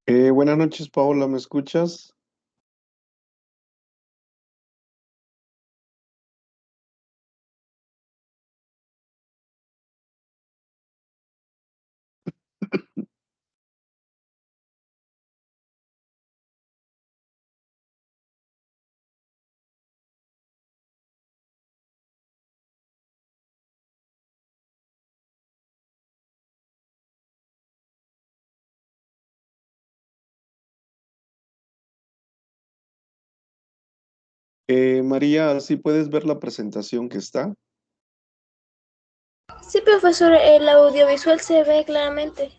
Buenas noches, Paola, ¿me escuchas? María, ¿sí puedes ver la presentación que está? Sí, profesor, el audiovisual se ve claramente.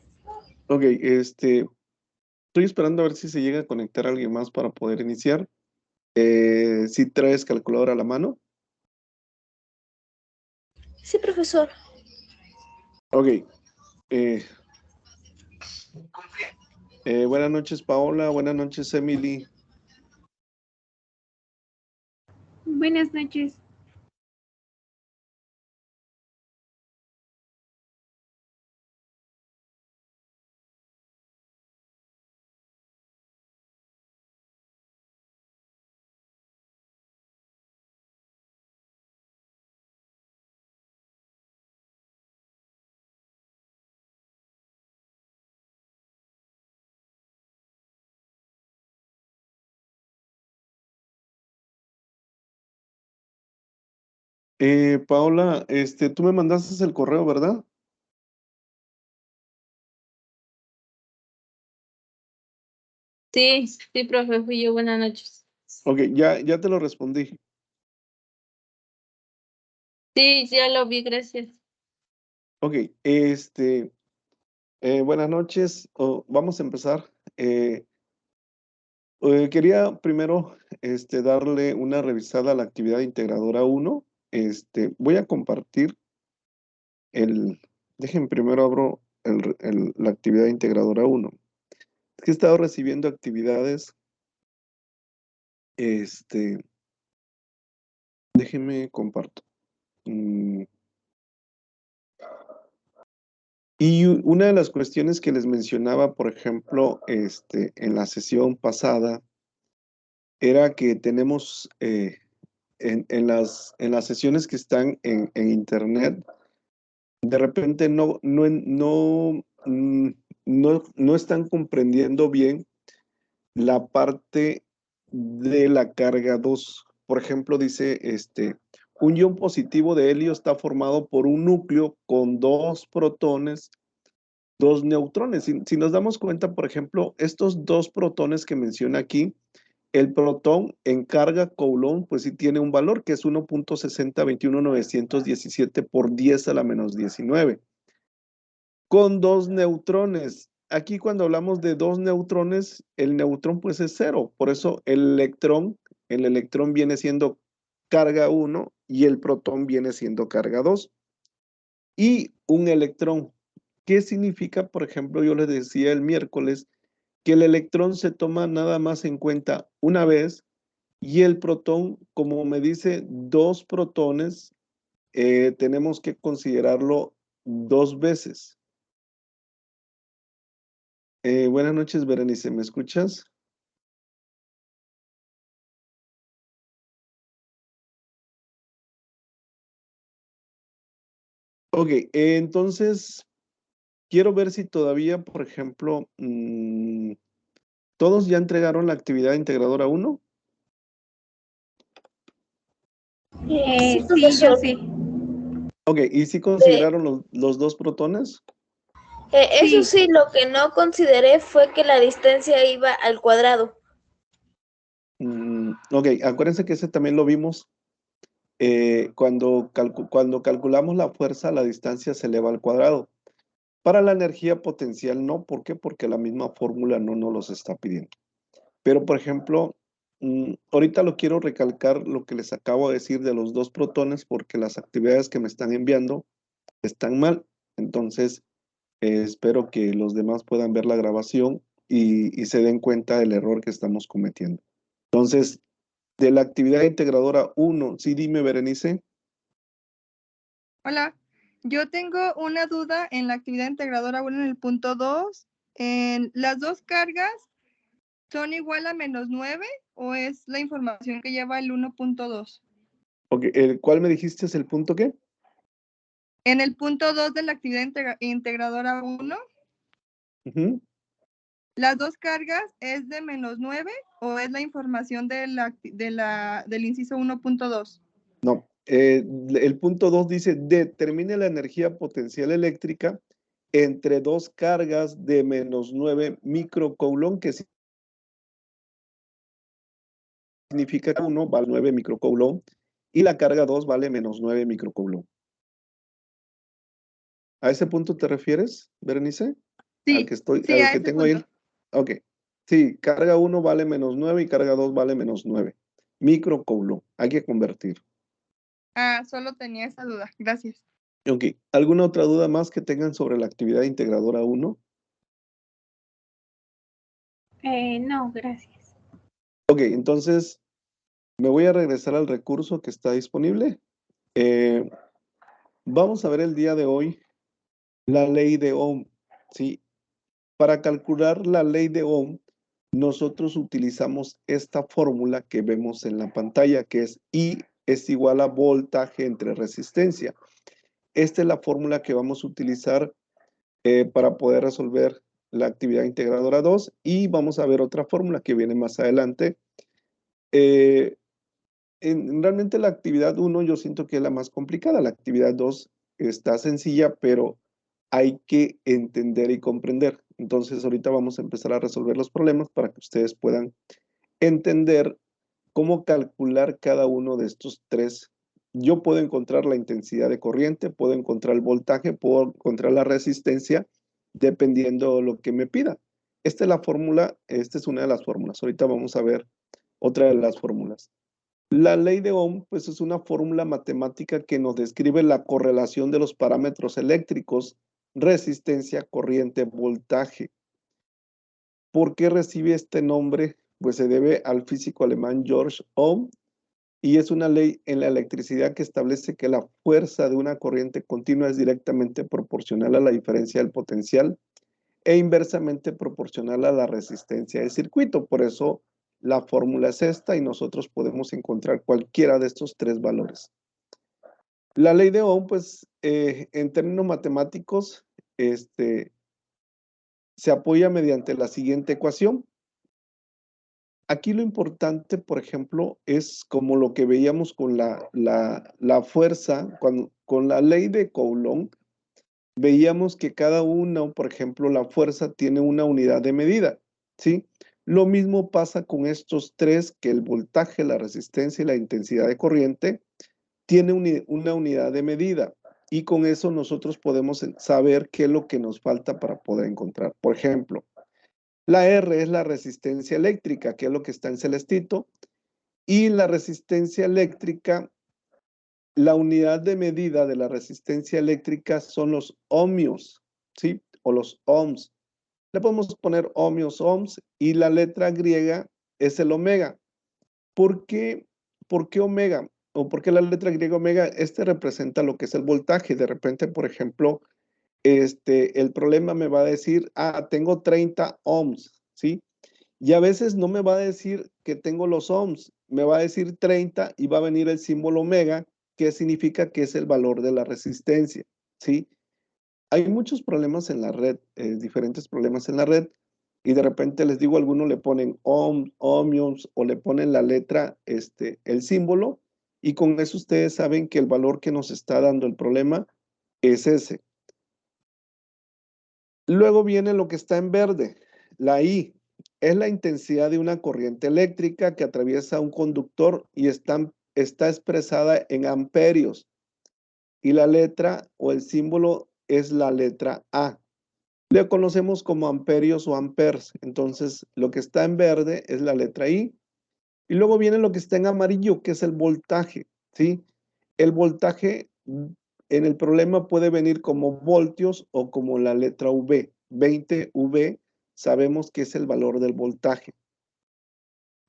Ok, estoy esperando a ver si se llega a conectar alguien más para poder iniciar. ¿Sí traes calculadora a la mano? Sí, profesor. Ok, eh, buenas noches, Paola, buenas noches, Emily. Buenas noches. Paola, tú me mandaste el correo, ¿verdad? Sí, sí, profe, fui yo. Buenas noches. Ok, ya te lo respondí. Sí, ya lo vi, gracias. Ok, buenas noches. Vamos a empezar. Quería primero darle una revisada a la actividad integradora 1. Voy a compartir el, dejen primero abro la actividad integradora 1. Es que he estado recibiendo actividades, déjenme comparto. Mm, Y una de las cuestiones que les mencionaba, por ejemplo, en la sesión pasada, era que tenemos en las sesiones que están en internet, de repente no están comprendiendo bien la parte de la carga 2. Por ejemplo, dice, un ion positivo de helio está formado por un núcleo con dos protones, dos neutrones. Si nos damos cuenta, por ejemplo, estos dos protones que menciona aquí, el protón en carga Coulomb, pues sí tiene un valor que es 1.6021917 por 10 a la menos 19. Con dos neutrones. Aquí cuando hablamos de dos neutrones, el neutrón pues es cero. Por eso el electrón viene siendo carga 1 y el protón viene siendo carga 2. Y un electrón. ¿Qué significa? Por ejemplo, yo les decía el miércoles que el electrón se toma nada más en cuenta una vez y el protón, como me dice dos protones, tenemos que considerarlo dos veces. Buenas noches, Berenice, ¿me escuchas? Ok, entonces quiero ver si todavía, por ejemplo, todos ya entregaron la actividad integradora 1. Sí, Sí, yo profesor. sí. Ok, ¿y si Eh, consideraron los dos protones? eso Sí. sí, lo que no consideré fue que la distancia iba al cuadrado. Ok, acuérdense que ese también lo vimos. Cuando calculamos la fuerza, la distancia se eleva al cuadrado. Para la energía potencial no, ¿por qué? Porque la misma fórmula no nos los está pidiendo. Pero, por ejemplo, ahorita lo quiero recalcar lo que les acabo de decir de los dos protones, porque las actividades que me están enviando están mal. Entonces, espero que los demás puedan ver la grabación y se den cuenta del error que estamos cometiendo. Entonces, de la actividad integradora 1, sí, dime, Berenice. Hola, yo tengo una duda en la actividad integradora 1 en el punto 2. ¿Las dos cargas son igual a -9 o es la información que lleva el 1.2? Ok, ¿cuál me dijiste es el punto qué? En el punto 2 de la actividad integradora 1, Ujú. ¿las dos cargas es de -9 o es la información del inciso 1.2? No, el punto 2 dice, determine la energía potencial eléctrica entre dos cargas de -9 microcoulomb, que significa que 1 vale 9 microcoulomb y la carga 2 vale -9 microcoulomb. ¿A ese punto te refieres, Berenice? Al que Sí, al a que ese tengo ahí. punto. Ok. Sí, carga 1 vale -9 y carga 2 vale -9 microcoulomb. Hay que convertir. Solo tenía esa duda. Gracias. Ok. ¿Alguna otra duda más que tengan sobre la actividad integradora 1? No, gracias. Ok, entonces me voy a regresar al recurso que está disponible. Vamos a ver el día de hoy la ley de Ohm. ¿Sí? Para calcular la ley de Ohm, nosotros utilizamos esta fórmula que vemos en la pantalla, que es I es igual a voltaje entre resistencia. Esta es la fórmula que vamos a utilizar para poder resolver la actividad integradora 2 y vamos a ver otra fórmula que viene más adelante. Realmente la actividad 1 yo siento que es la más complicada, la actividad 2 está sencilla, pero hay que entender y comprender. Entonces ahorita vamos a empezar a resolver los problemas para que ustedes puedan entender cómo calcular cada uno de estos tres. Yo puedo encontrar la intensidad de corriente, puedo encontrar el voltaje, puedo encontrar la resistencia, dependiendo de lo que me pida. Esta es la fórmula, esta es una de las fórmulas. Ahorita vamos a ver otra de las fórmulas. La ley de Ohm, pues es una fórmula matemática que nos describe la correlación de los parámetros eléctricos, resistencia, corriente, voltaje. ¿Por qué recibe este nombre? Pues se debe al físico alemán George Ohm y es una ley en la electricidad que establece que la fuerza de una corriente continua es directamente proporcional a la diferencia del potencial e inversamente proporcional a la resistencia del circuito. Por eso la fórmula es esta y nosotros podemos encontrar cualquiera de estos tres valores. La ley de Ohm, pues, en términos matemáticos, se apoya mediante la siguiente ecuación. Aquí lo importante, por ejemplo, es como lo que veíamos con la fuerza, con la ley de Coulomb, veíamos que cada una, por ejemplo, la fuerza tiene una unidad de medida, ¿sí? Lo mismo pasa con estos tres, que el voltaje, la resistencia y la intensidad de corriente tiene una unidad de medida. Y con eso nosotros podemos saber qué es lo que nos falta para poder encontrar. Por ejemplo, la R es la resistencia eléctrica, que es lo que está en celestito, y la resistencia eléctrica, la unidad de medida de la resistencia eléctrica son los ohmios, ¿sí? O los ohms. Le podemos poner ohmios, ohms, y la letra griega es el omega. ¿Por qué omega? ¿O por qué la letra griega omega? Representa lo que es el voltaje. De repente, por ejemplo, el problema me va a decir, tengo 30 ohms, ¿sí? Y a veces no me va a decir que tengo los ohms, me va a decir 30 y va a venir el símbolo omega, que significa que es el valor de la resistencia, ¿sí? Hay muchos problemas en la red, diferentes problemas en la red, y de repente les digo, algunos le ponen ohmios o le ponen la letra, el símbolo, y con eso ustedes saben que el valor que nos está dando el problema es ese. Luego viene lo que está en verde, la I. Es la intensidad de una corriente eléctrica que atraviesa un conductor y está expresada en amperios. Y la letra o el símbolo es la letra A. Le conocemos como amperios o amperes. Entonces, lo que está en verde es la letra I. Y luego viene lo que está en amarillo, que es el voltaje, ¿sí? El voltaje en el problema puede venir como voltios o como la letra V. 20 V sabemos que es el valor del voltaje.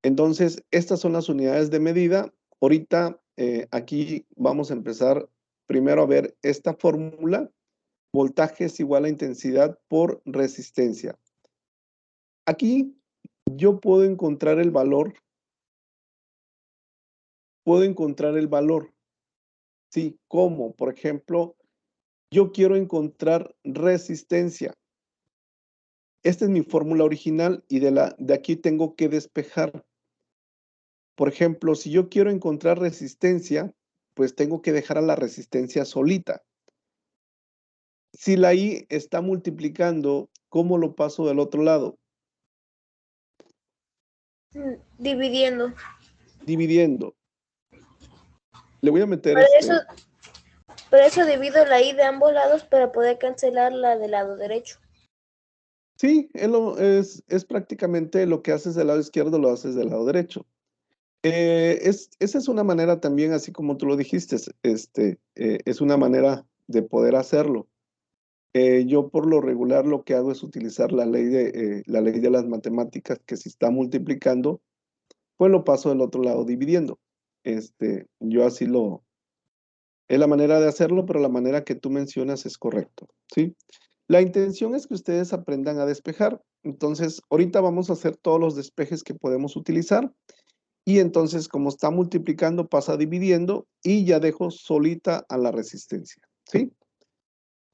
Entonces, estas son las unidades de medida. Ahorita aquí vamos a empezar primero a ver esta fórmula. Voltaje es igual a intensidad por resistencia. Aquí yo puedo encontrar el valor. Sí, ¿cómo? Por ejemplo, yo quiero encontrar resistencia. Esta es mi fórmula original y de aquí tengo que despejar. Por ejemplo, si yo quiero encontrar resistencia, pues tengo que dejar a la resistencia solita. Si la I está multiplicando, ¿cómo lo paso del otro lado? Dividiendo. Dividiendo. Le voy a meter Por eso divido la I de ambos lados para poder cancelar la del lado derecho. Sí, es prácticamente lo que haces del lado izquierdo, lo haces del lado derecho. Esa es una manera también, así como tú lo dijiste, es una manera de poder hacerlo. Yo por lo regular lo que hago es utilizar la ley de las matemáticas, que si está multiplicando, pues lo paso del otro lado dividiendo. Yo así es la manera de hacerlo, pero la manera que tú mencionas es correcto, ¿sí? La intención es que ustedes aprendan a despejar. Entonces, ahorita vamos a hacer todos los despejes que podemos utilizar. Y entonces, como está multiplicando, pasa dividiendo y ya dejo solita a la resistencia, ¿sí?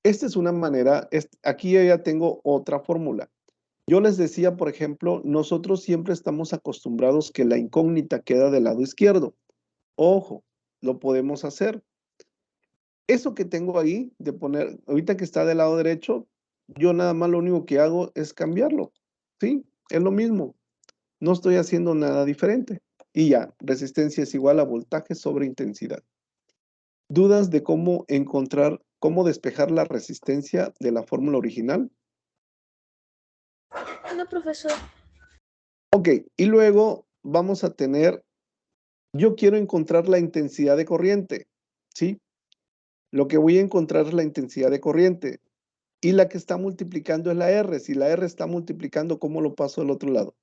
Esta es una manera, aquí ya tengo otra fórmula. Yo les decía, por ejemplo, nosotros siempre estamos acostumbrados que la incógnita queda del lado izquierdo. Ojo, lo podemos hacer. Eso que tengo ahí, de poner, ahorita que está del lado derecho, yo nada más lo único que hago es cambiarlo, ¿sí? Es lo mismo, no estoy haciendo nada diferente. Y ya, resistencia es igual a voltaje sobre intensidad. ¿Dudas de cómo despejar la resistencia de la fórmula original? No, profesor. Ok, y luego vamos a tener, yo quiero encontrar la intensidad de corriente, ¿sí? Lo que voy a encontrar es la intensidad de corriente. Y la que está multiplicando es la R. Si la R está multiplicando, ¿cómo lo paso al otro lado?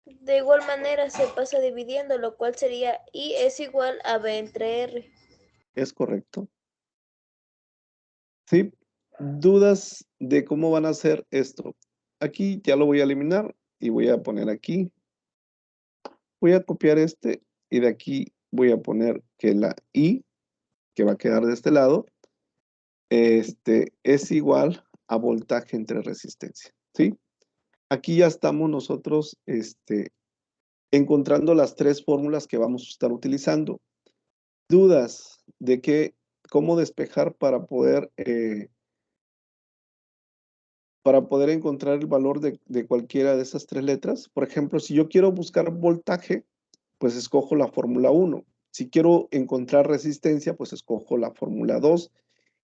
De igual manera se pasa dividiendo, lo cual sería I es igual a B entre R. ¿Es correcto? ¿Sí? ¿Dudas de cómo van a hacer esto? Aquí ya lo voy a eliminar y voy a poner aquí. Voy a copiar y de aquí voy a poner que la I, que va a quedar de este lado, es igual a voltaje entre resistencia, ¿sí? Aquí ya estamos nosotros encontrando las tres fórmulas que vamos a estar utilizando. ¿Dudas de cómo despejar para poder encontrar el valor de cualquiera de esas tres letras? Por ejemplo, si yo quiero buscar voltaje, pues escojo la fórmula 1. Si quiero encontrar resistencia, pues escojo la fórmula 2.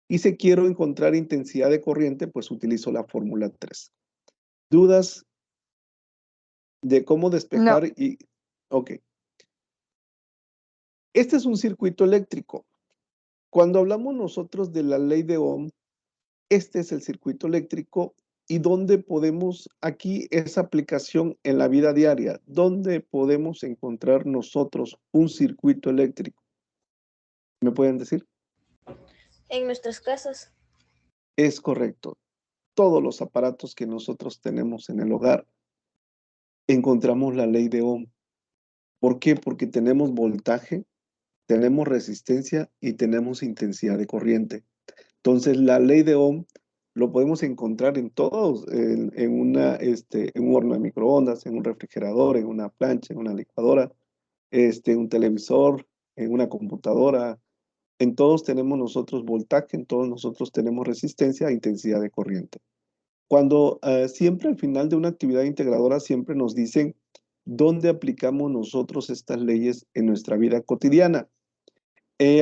Y si quiero encontrar intensidad de corriente, pues utilizo la fórmula 3. ¿Dudas de cómo despejar? No. Ok. Este es un circuito eléctrico. Cuando hablamos nosotros de la ley de Ohm, este es el circuito eléctrico y dónde podemos, aquí esa aplicación en la vida diaria, ¿dónde podemos encontrar nosotros un circuito eléctrico? ¿Me pueden decir? En nuestras casas. Es correcto. Todos los aparatos que nosotros tenemos en el hogar, encontramos la ley de Ohm. ¿Por qué? Porque tenemos voltaje, tenemos resistencia y tenemos intensidad de corriente. Entonces, la ley de Ohm lo podemos encontrar en todos, en un horno de microondas, en un refrigerador, en una plancha, en una licuadora, en un televisor, en una computadora. En todos tenemos nosotros voltaje, en todos nosotros tenemos resistencia e intensidad de corriente. Cuando siempre al final de una actividad integradora siempre nos dicen dónde aplicamos nosotros estas leyes en nuestra vida cotidiana.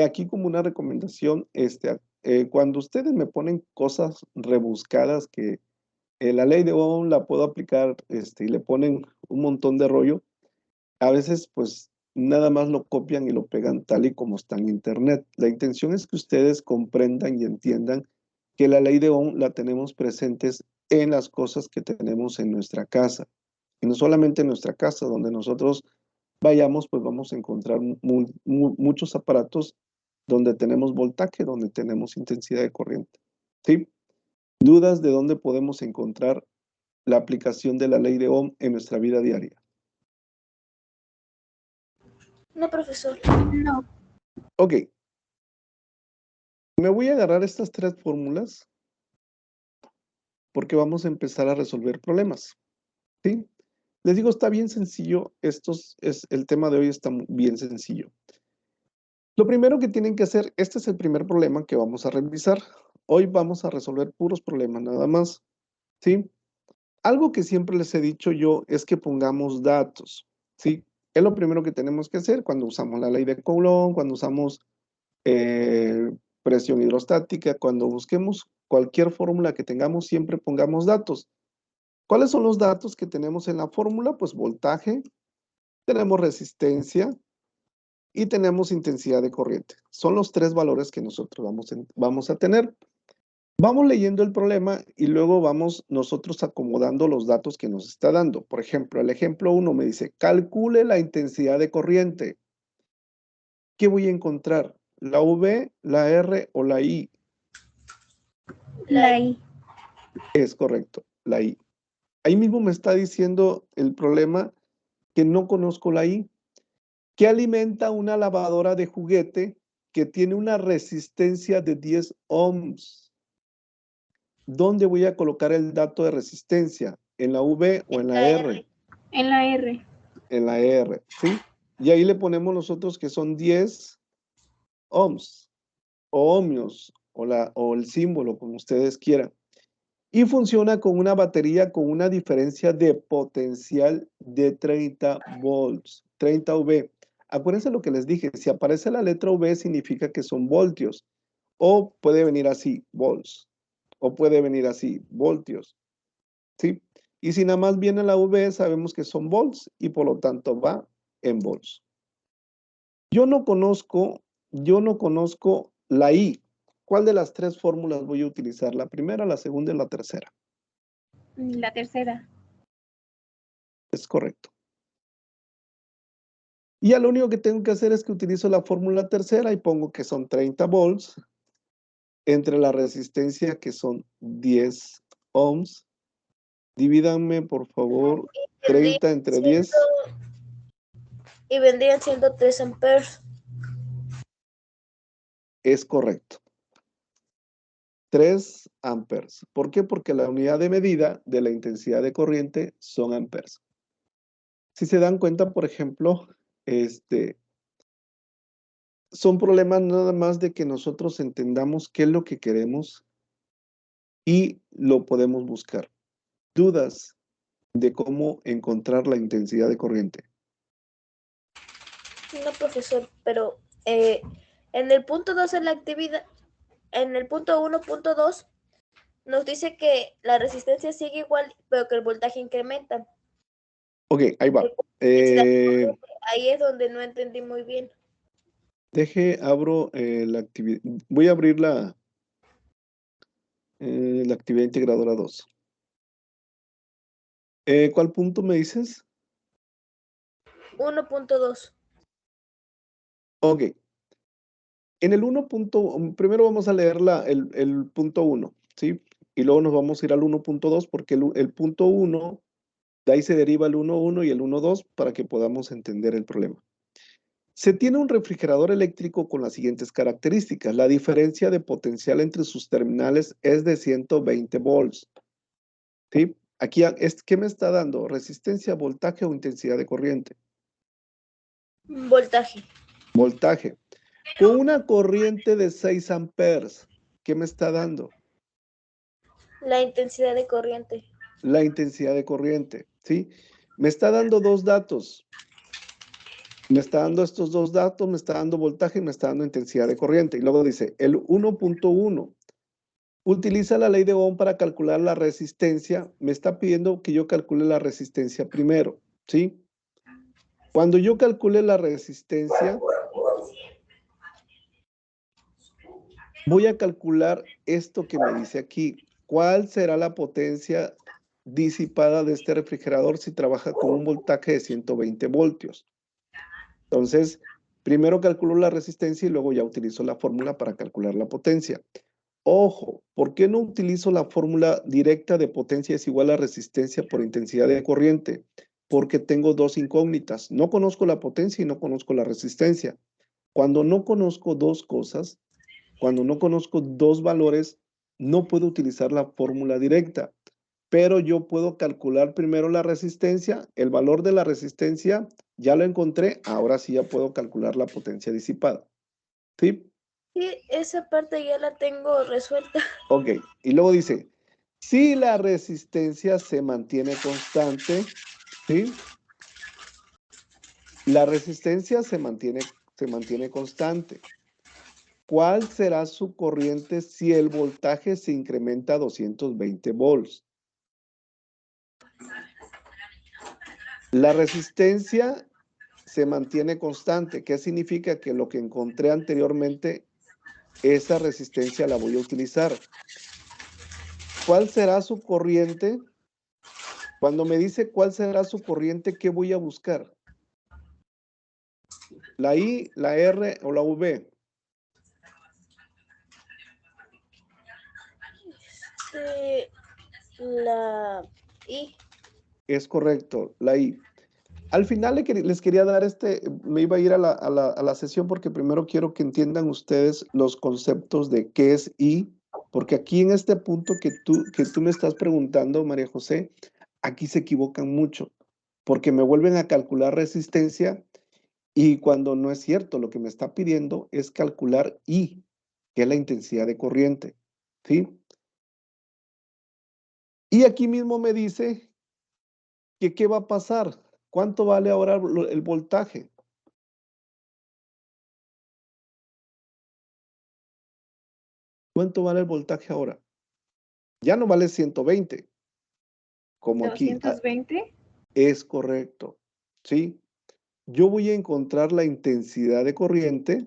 Aquí como una recomendación, cuando ustedes me ponen cosas rebuscadas que la ley de Ohm la puedo aplicar y le ponen un montón de rollo, a veces pues nada más lo copian y lo pegan tal y como está en internet. La intención es que ustedes comprendan y entiendan que la ley de Ohm la tenemos presentes en las cosas que tenemos en nuestra casa. Y no solamente en nuestra casa, donde nosotros vayamos, pues vamos a encontrar muchos aparatos donde tenemos voltaje, donde tenemos intensidad de corriente. ¿Sí? ¿Dudas de dónde podemos encontrar la aplicación de la ley de Ohm en nuestra vida diaria? No, profesor. No. Ok. Me voy a agarrar estas tres fórmulas porque vamos a empezar a resolver problemas. ¿Sí? Les digo, está bien sencillo. El tema de hoy está bien sencillo. Lo primero que tienen que hacer, este es el primer problema que vamos a revisar. Hoy vamos a resolver puros problemas nada más. ¿Sí? Algo que siempre les he dicho yo es que pongamos datos. ¿Sí? Es lo primero que tenemos que hacer cuando usamos la ley de Coulomb, cuando usamos presión hidrostática, cuando busquemos cualquier fórmula que tengamos, siempre pongamos datos. ¿Cuáles son los datos que tenemos en la fórmula? Pues voltaje, tenemos resistencia y tenemos intensidad de corriente. Son los tres valores que nosotros vamos a tener. Vamos leyendo el problema y luego vamos nosotros acomodando los datos que nos está dando. Por ejemplo, el ejemplo 1 me dice, calcule la intensidad de corriente. ¿Qué voy a encontrar? ¿La V, la R o la I? La I. Es correcto, la I. Ahí mismo me está diciendo el problema que no conozco la I. ¿Qué alimenta una lavadora de juguete que tiene una resistencia de 10 ohms? ¿Dónde voy a colocar el dato de resistencia? ¿En la V o en la R? En la R. En la R, ¿sí? Y ahí le ponemos nosotros que son 10 ohms o ohmios o el símbolo, como ustedes quieran. Y funciona con una batería con una diferencia de potencial de 30 volts, 30 V. Acuérdense lo que les dije, si aparece la letra V significa que son voltios, o puede venir así, volts, o puede venir así, voltios, ¿sí? Y si nada más viene la V, sabemos que son volts y por lo tanto va en volts. Yo no conozco la I. ¿Cuál de las tres fórmulas voy a utilizar? ¿La primera, la segunda y la tercera? La tercera. Es correcto. Y ya lo único que tengo que hacer es que utilizo la fórmula tercera y pongo que son 30 volts entre la resistencia que son 10 ohms. Divídanme, por favor, 30 entre 10. Y vendrían siendo 3 amperes. Es correcto. 3 amperes. ¿Por qué? Porque la unidad de medida de la intensidad de corriente son amperes. Si se dan cuenta, por ejemplo, son problemas nada más de que nosotros entendamos qué es lo que queremos y lo podemos buscar. ¿Dudas de cómo encontrar la intensidad de corriente? No, profesor, pero en el punto 2 de la actividad, en el punto 1.2, nos dice que la resistencia sigue igual, pero que el voltaje incrementa. Ok, ahí va. Ahí es donde no entendí muy bien. Abro la actividad. Voy a abrir la actividad integradora 2. ¿Cuál punto me dices? 1.2. Ok. En el primero vamos a leer el punto 1, ¿sí? Y luego nos vamos a ir al 1.2 porque el punto 1, de ahí se deriva el 1.1 y el 1.2 para que podamos entender el problema. Se tiene un refrigerador eléctrico con las siguientes características. La diferencia de potencial entre sus terminales es de 120 volts. ¿Sí? Aquí, ¿qué me está dando? ¿Resistencia, voltaje o intensidad de corriente? Voltaje. Voltaje. Con una corriente de 6 amperes, ¿qué me está dando? La intensidad de corriente. La intensidad de corriente, ¿sí? Me está dando dos datos. Me está dando estos dos datos, me está dando voltaje y me está dando intensidad de corriente. Y luego dice, el 1.1 utiliza la ley de Ohm para calcular la resistencia. Me está pidiendo que yo calcule la resistencia primero, ¿sí? Cuando yo calcule la resistencia, voy a calcular esto que me dice aquí. ¿Cuál será la potencia disipada de este refrigerador si trabaja con un voltaje de 120 voltios? Entonces, primero calculo la resistencia y luego ya utilizo la fórmula para calcular la potencia. Ojo, ¿por qué no utilizo la fórmula directa de potencia es igual a resistencia por intensidad de corriente? Porque tengo dos incógnitas. No conozco la potencia y no conozco la resistencia. Cuando no conozco dos cosas, cuando no conozco dos valores, no puedo utilizar la fórmula directa. Pero yo puedo calcular primero la resistencia. El valor de la resistencia ya lo encontré. Ahora sí ya puedo calcular la potencia disipada. ¿Sí? Sí, esa parte ya la tengo resuelta. Ok, y luego dice, si la resistencia se mantiene constante, ¿sí? La resistencia se mantiene constante. ¿Cuál será su corriente si el voltaje se incrementa a 220 volts? La resistencia se mantiene constante. ¿Qué significa? Que lo que encontré anteriormente, esa resistencia la voy a utilizar. ¿Cuál será su corriente? Cuando me dice cuál será su corriente, ¿qué voy a buscar? ¿La I, la R o la V? La I. Es correcto, la I. Al final les quería dar me iba a ir a la sesión porque primero quiero que entiendan ustedes los conceptos de qué es I, porque aquí en este punto que tú me estás preguntando, María José, aquí se equivocan mucho, porque me vuelven a calcular resistencia y cuando no es cierto, lo que me está pidiendo es calcular I, que es la intensidad de corriente, ¿sí? Y aquí mismo me dice que qué va a pasar, cuánto vale ahora el voltaje. ¿Cuánto vale el voltaje ahora? Ya no vale 120, como aquí. 220. Es correcto, ¿sí? Yo voy a encontrar la intensidad de corriente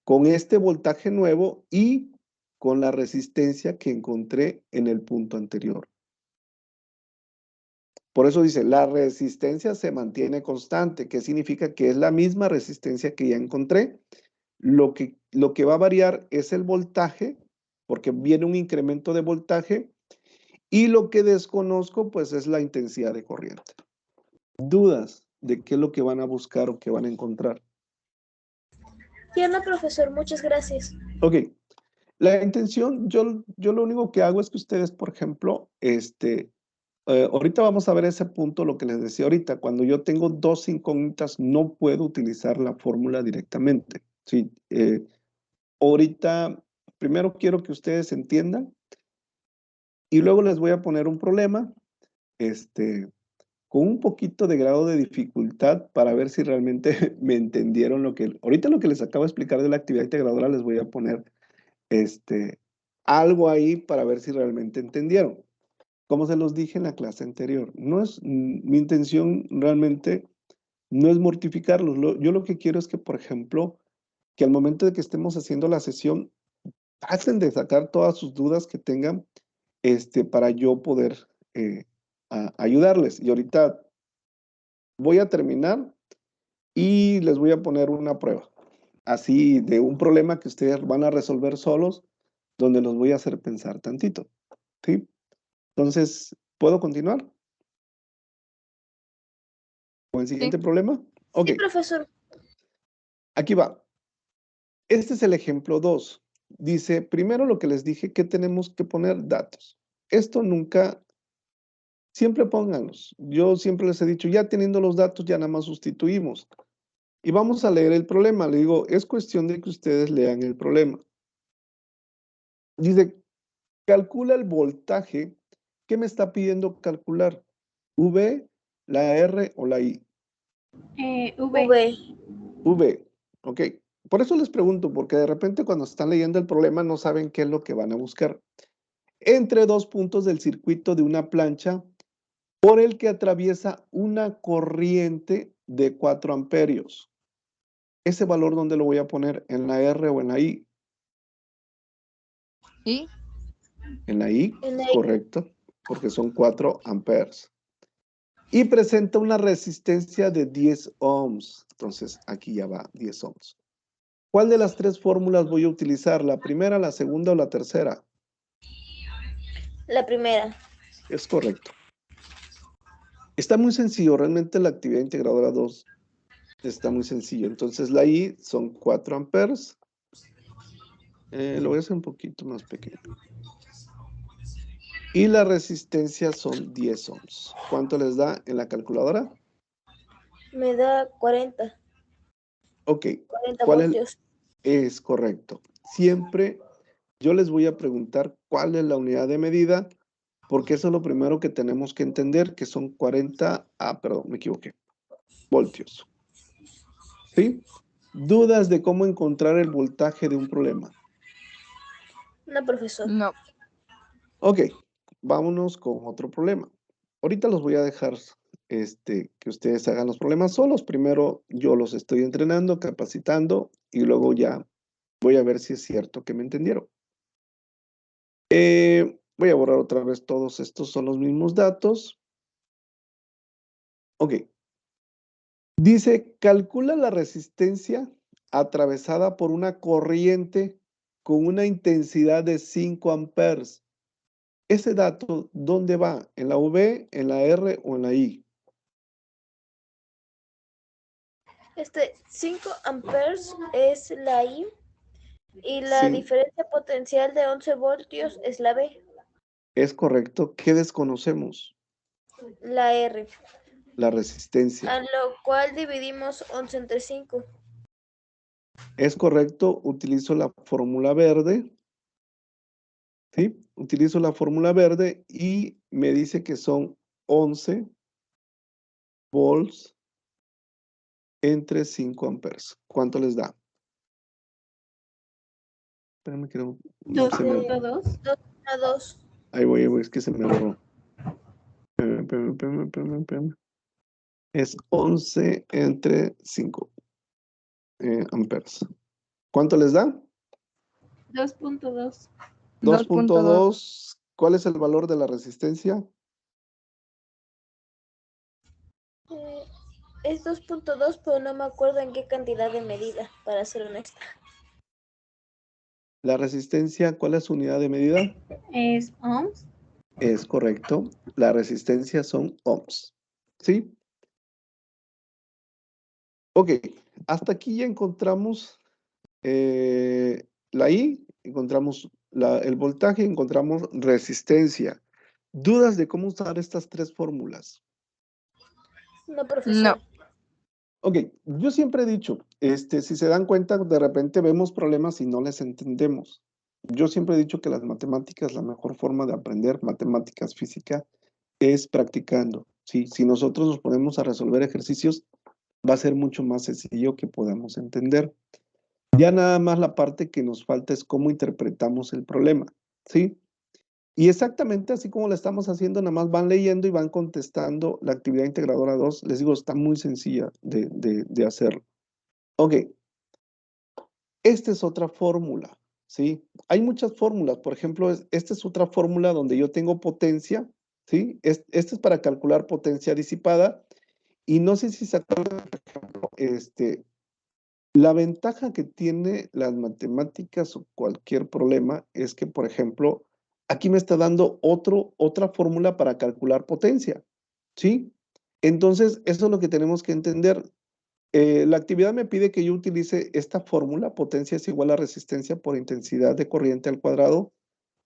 con este voltaje nuevo y con la resistencia que encontré en el punto anterior. Por eso dice, la resistencia se mantiene constante. ¿Qué significa? Que es la misma resistencia que ya encontré. Lo que va a variar es el voltaje, porque viene un incremento de voltaje, y lo que desconozco, pues, es la intensidad de corriente. ¿Dudas de qué es lo que van a buscar o qué van a encontrar? Ya no, profesor, muchas gracias. Ok. La intención, yo lo único que hago es que ustedes, por ejemplo, ahorita vamos a ver ese punto, lo que les decía ahorita, cuando yo tengo dos incógnitas, no puedo utilizar la fórmula directamente. Sí, ahorita, primero quiero que ustedes entiendan y luego les voy a poner un problema, con un poquito de grado de dificultad para ver si realmente me entendieron ahorita lo que les acabo de explicar de la actividad integradora, les voy a poner, algo ahí para ver si realmente entendieron. Como se los dije en la clase anterior, mi intención realmente no es mortificarlos. Yo lo que quiero es que, por ejemplo, que al momento de que estemos haciendo la sesión, traten de sacar todas sus dudas que tengan, para yo poder ayudarles. Y ahorita voy a terminar y les voy a poner una prueba, así de un problema que ustedes van a resolver solos, donde los voy a hacer pensar tantito, ¿sí? Entonces, ¿puedo continuar? ¿Con el siguiente problema? Ok, Sí, profesor. aquí va. Este es el ejemplo 2. Dice, primero lo que les dije, que tenemos que poner datos. Esto nunca, siempre pónganlos. Yo siempre les he dicho, ya teniendo los datos, ya nada más sustituimos. Y vamos a leer el problema. Le digo, es cuestión de que ustedes lean el problema. Dice, calcula el voltaje. ¿Qué me está pidiendo calcular? ¿V, la R o la I? V. V, ok. Por eso les pregunto, porque de repente cuando están leyendo el problema no saben qué es lo que van a buscar. Entre dos puntos del circuito de una plancha por el que atraviesa una corriente de 4 amperios. ¿Ese valor dónde lo voy a poner? ¿En la R o en la I? ¿Sí? En la I, En la I. correcto, porque son 4 amperes. Y presenta una resistencia de 10 ohms. Entonces, aquí ya va 10 ohms. ¿Cuál de las tres fórmulas voy a utilizar? ¿La primera, la segunda o la tercera? La primera. Es correcto. Está muy sencillo, realmente la actividad integradora 2 está muy sencillo. Entonces la I son 4 amperes. Lo voy a hacer un poquito más pequeño. Y la resistencia son 10 ohms. ¿Cuánto les da en la calculadora? Me da 40 Ok. 40 ¿Cuál voltios. es correcto? Siempre yo les voy a preguntar cuál es la unidad de medida, porque eso es lo primero que tenemos que entender, que son 40, perdón, me equivoqué, voltios. ¿Sí? ¿Dudas de cómo encontrar el voltaje de un problema? No, profesor. No. Ok, vámonos con otro problema. Ahorita los voy a dejar que ustedes hagan los problemas solos. Primero yo los estoy entrenando, capacitando y luego ya voy a ver si es cierto que me entendieron. Voy a borrar otra vez todos estos, son los mismos datos. Ok. Dice, calcula la resistencia atravesada por una corriente con una intensidad de 5 amperes. Ese dato, ¿dónde va? ¿En la V, en la R o en la I? 5 amperes es la I y la Sí, diferencia potencial de 11 voltios es la B, es correcto. ¿Qué desconocemos? la R, La resistencia. a lo cual dividimos 11 entre 5. Es correcto. Utilizo la fórmula verde. ¿Sí? Utilizo la fórmula verde y me dice que son 11 volts entre 5 amperes. ¿Cuánto les da? Espérame que no, se me- 2.2. 2 a 2. ahí voy, es que se me borró. Espérame. Es 11 entre 5 amperes. ¿Cuánto les da? 2.2. 2.2. 2.2. ¿Cuál es el valor de la resistencia? Es 2.2, pero no me acuerdo en qué cantidad de medida, para ser honesta. La resistencia, ¿cuál es su unidad de medida? Es ohms. Es correcto. La resistencia son ohms. ¿Sí? Ok. Hasta aquí ya encontramos la I, encontramos el voltaje, encontramos resistencia. ¿Dudas de cómo usar estas tres fórmulas? No, profesor. No. Ok, yo siempre he dicho, si se dan cuenta, de repente vemos problemas y no les entendemos. Yo siempre he dicho que las matemáticas, la mejor forma de aprender matemáticas, física, es practicando. ¿Sí? Si nosotros nos ponemos a resolver ejercicios, va a ser mucho más sencillo que podamos entender. Ya nada más la parte que nos falta es cómo interpretamos el problema, ¿sí? Y exactamente así como lo estamos haciendo, nada más van leyendo y van contestando la actividad integradora 2. Les digo, está muy sencilla de hacerlo. Ok, esta es otra fórmula, ¿sí? Hay muchas fórmulas. Por ejemplo, esta es otra fórmula donde yo tengo potencia, ¿sí? Esta es para calcular potencia disipada. Y no sé si se acuerdan, por ejemplo, la ventaja que tiene las matemáticas o cualquier problema es que, por ejemplo, aquí me está dando otra fórmula para calcular potencia, ¿sí? Entonces, eso es lo que tenemos que entender. La actividad me pide que yo utilice esta fórmula, potencia es igual a resistencia por intensidad de corriente al cuadrado.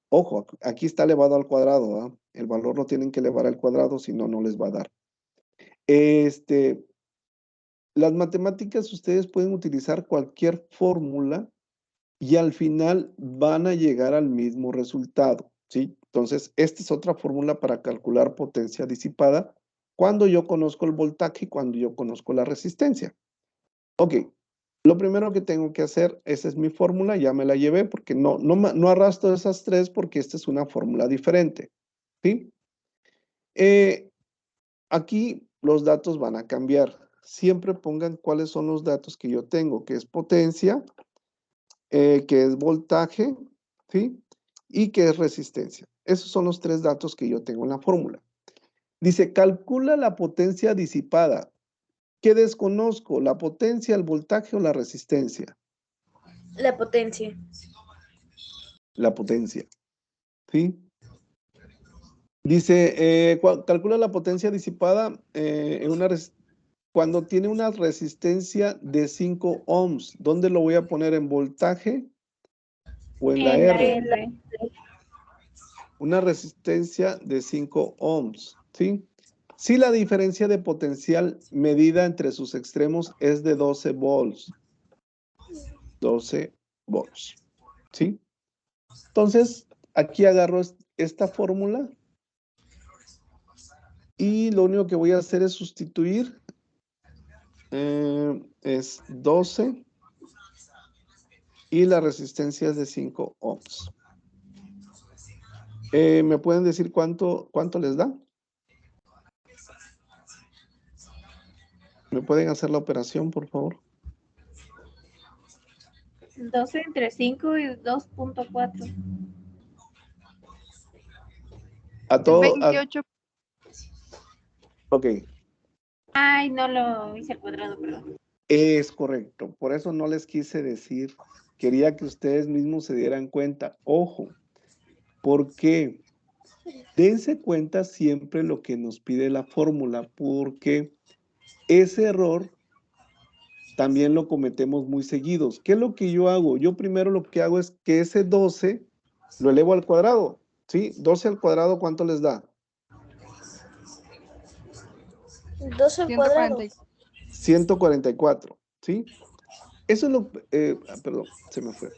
Ojo, aquí está elevado al cuadrado, ¿ah? El valor lo tienen que elevar al cuadrado, si no, no les va a dar. Las matemáticas, ustedes pueden utilizar cualquier fórmula y al final van a llegar al mismo resultado, ¿sí? Entonces, esta es otra fórmula para calcular potencia disipada cuando yo conozco el voltaje y cuando yo conozco la resistencia. Ok, lo primero que tengo que hacer, esa es mi fórmula, ya me la llevé porque no arrastro esas tres porque esta es una fórmula diferente, ¿sí? Aquí los datos van a cambiar. Siempre pongan cuáles son los datos que yo tengo, que es potencia, que es voltaje, ¿sí? Y que es resistencia. Esos son los tres datos que yo tengo en la fórmula. Dice, calcula la potencia disipada. ¿Qué desconozco? ¿La potencia, el voltaje o la resistencia? La potencia. La potencia. ¿Sí? Dice, calcula la potencia disipada en cuando tiene una resistencia de 5 ohms. ¿Dónde lo voy a poner? ¿En voltaje o en la En la R? R. Una resistencia de 5 ohms. ¿Sí? Si la diferencia de potencial medida entre sus extremos es de 12 volts. 12 volts. ¿Sí? Entonces, aquí agarro esta fórmula y lo único que voy a hacer es sustituir. Es 12 y la resistencia es de 5 ohms. ¿Me pueden decir cuánto les da? ¿Me pueden hacer la operación, por favor? 12 entre 5 y 2.4. A todo. 28. Ok, Ay, no lo hice al cuadrado, perdón. es correcto. Por eso no les quise decir. Quería que ustedes mismos se dieran cuenta. Ojo, porque dense cuenta siempre lo que nos pide la fórmula, porque ese error también lo cometemos muy seguidos. ¿Qué es lo que yo hago? Yo primero lo que hago es que ese 12 lo elevo al cuadrado. ¿Sí? 12 al cuadrado, ¿cuánto les da? 12 al cuadrado. 144. ¿Sí? Eso es lo... perdón, se me fue.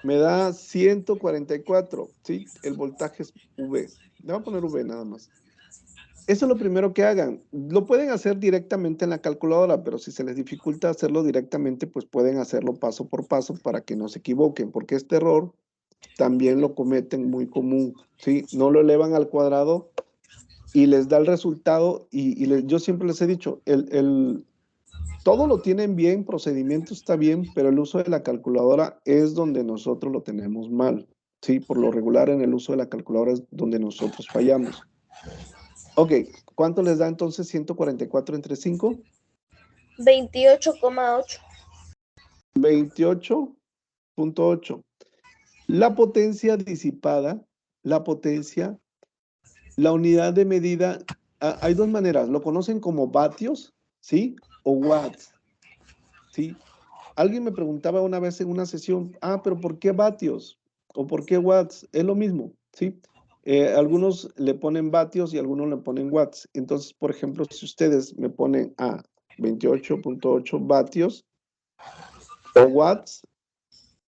Me da 144. ¿Sí? El voltaje es V. Le voy a poner V nada más. Eso es lo primero que hagan. Lo pueden hacer directamente en la calculadora, pero si se les dificulta hacerlo directamente, pues pueden hacerlo paso por paso para que no se equivoquen, porque este error también lo cometen muy común, ¿sí? No lo elevan al cuadrado y les da el resultado yo siempre les he dicho, todo lo tienen bien, procedimiento está bien, pero el uso de la calculadora es donde nosotros lo tenemos mal, ¿sí? Por lo regular en el uso de la calculadora es donde nosotros fallamos. Ok, ¿cuánto les da entonces 144 entre 5? 28,8. 28.8. La potencia disipada, la unidad de medida, hay dos maneras, lo conocen como vatios, ¿sí? O watts, ¿sí? Alguien me preguntaba una vez en una sesión, pero ¿por qué vatios? ¿O por qué watts? Es lo mismo, ¿sí? Algunos le ponen vatios y algunos le ponen watts. Entonces, por ejemplo, si ustedes me ponen 28.8 vatios o watts,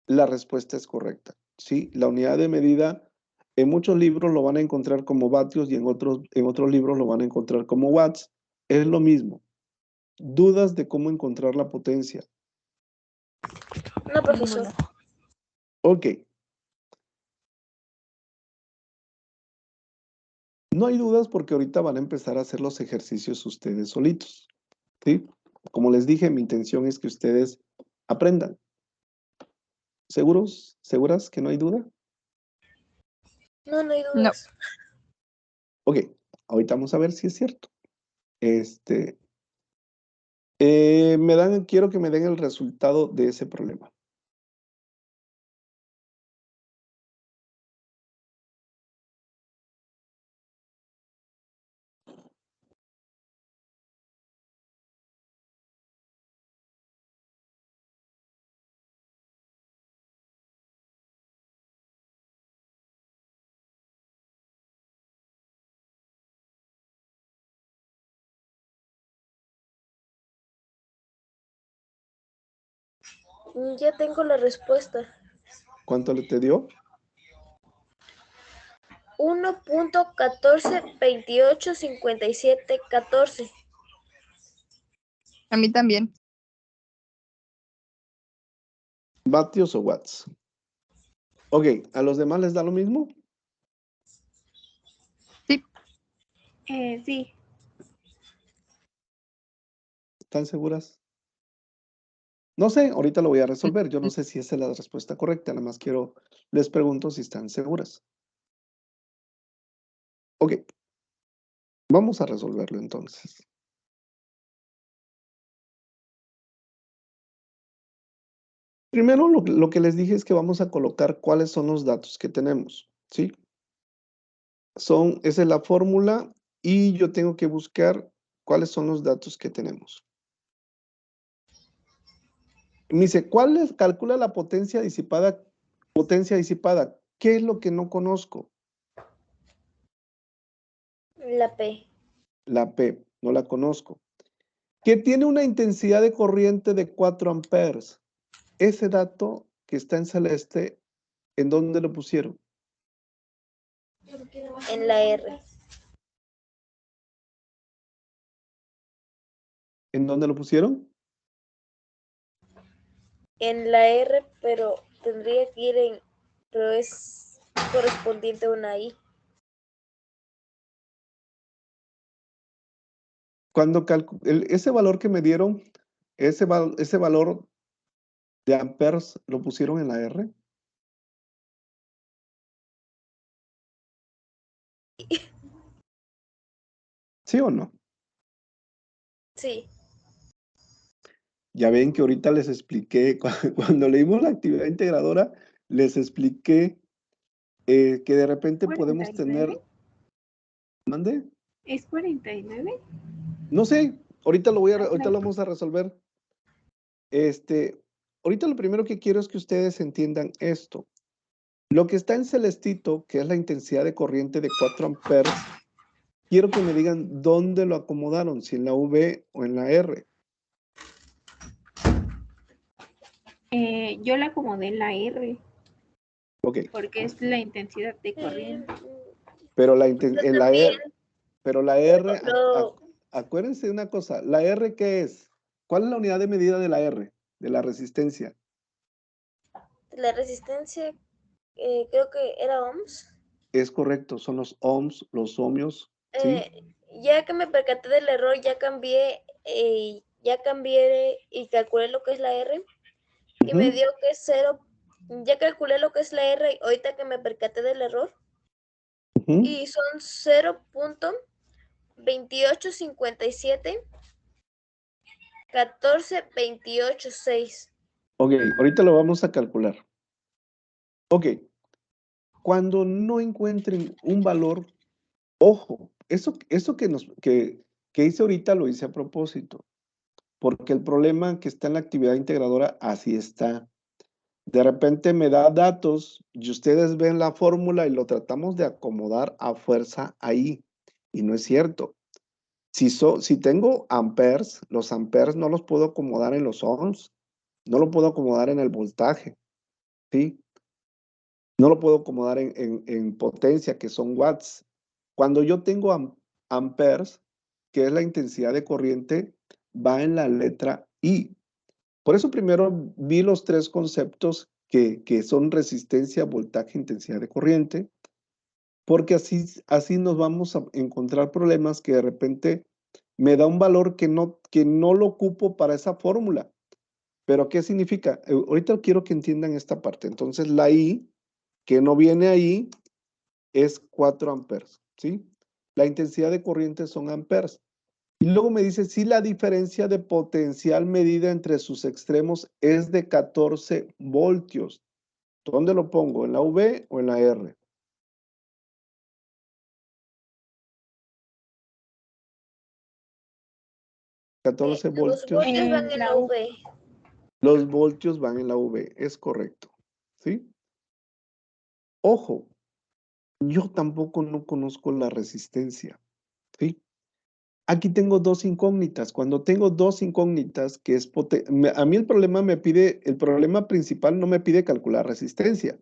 la respuesta es correcta, ¿sí? La unidad de medida, en muchos libros lo van a encontrar como vatios y en otros libros lo van a encontrar como watts. Es lo mismo. ¿Dudas de cómo encontrar la potencia? No, profesor. Ok. No hay dudas porque ahorita van a empezar a hacer los ejercicios ustedes solitos, ¿sí? Como les dije, mi intención es que ustedes aprendan. ¿Seguros? ¿Seguras que no hay duda? No, no hay dudas. Ok, ahorita vamos a ver si es cierto. Quiero que me den el resultado de ese problema. Ya tengo la respuesta. ¿Cuánto le te dio? 1.14285714. A mí también. ¿Vatios o watts? Ok, ¿a los demás les da lo mismo? Sí. Sí. ¿Están seguras? No sé, ahorita lo voy a resolver. Yo no sé si esa es la respuesta correcta, nada más les pregunto si están seguras. Ok, vamos a resolverlo entonces. Primero lo que les dije es que vamos a colocar cuáles son los datos que tenemos, ¿sí? Esa es la fórmula y yo tengo que buscar cuáles son los datos que tenemos. Me dice, calcula la potencia disipada? Potencia disipada, ¿qué es lo que no conozco? La P. La P, no la conozco. Que tiene una intensidad de corriente de 4 amperes. Ese dato que está en celeste, ¿en dónde lo pusieron? En la R. ¿En dónde lo pusieron? En la R, pero tendría que ir en, pero es correspondiente a una I. Cuando ese valor que me dieron, ese valor de amperes, ¿lo pusieron en la R? ¿Sí o no? Sí. Ya ven que ahorita les expliqué, cuando leímos la actividad integradora, les expliqué que de repente podemos 49. tener... ¿Mande? ¿Es 49? No sé, ahorita ahorita lo vamos a resolver. Ahorita lo primero que quiero es que ustedes entiendan esto. Lo que está en celestito, que es la intensidad de corriente de 4 amperes, quiero que me digan dónde lo acomodaron, si en la V o en la R. Yo la acomodé en la R Ok, porque es la intensidad de corriente. pero Yo en la también R, pero la R, lo, acuérdense de una cosa, ¿la R qué es? ¿Cuál es la unidad de medida de la R, de la resistencia? la resistencia, creo que era ohms. Es correcto, son los ohms, los ohmios, ¿sí? Ya que me percaté del error, ya cambié y calculé lo que es la R y me Ujú, dio que es 0. Ya calculé lo que es la R ahorita que me percaté del error ujú. y son 0.2857 14.28.6. Ok, ahorita lo vamos a calcular. Ok, cuando no encuentren un valor, ojo, eso que hice ahorita lo hice a propósito, porque el problema que está en la actividad integradora así está. De repente me da datos y ustedes ven la fórmula y lo tratamos de acomodar a fuerza ahí. Y no es cierto. Si tengo amperes, los amperes no los puedo acomodar en los ohms, no lo puedo acomodar en el voltaje, ¿sí? No lo puedo acomodar en potencia, que son watts. Cuando yo tengo amperes, que es la intensidad de corriente, va en la letra I. Por eso primero vi los 3 conceptos que son resistencia, voltaje, intensidad de corriente, porque así nos vamos a encontrar problemas que de repente me da un valor que no lo ocupo para esa fórmula. ¿Pero qué significa? Ahorita quiero que entiendan esta parte. Entonces la I, que no viene ahí, es 4 amperes, ¿sí? La intensidad de corriente son amperes. Y luego me dice si la diferencia de potencial medida entre sus extremos es de 14 voltios. ¿Dónde lo pongo? ¿En la V o en la R? 14 Los voltios. voltios van en la V. Los voltios van en la V, es correcto. ¿Sí? Ojo, yo tampoco no conozco la resistencia. ¿Sí? Aquí tengo 2 incógnitas. Cuando tengo 2 incógnitas, que es a mí el problema principal no me pide calcular resistencia,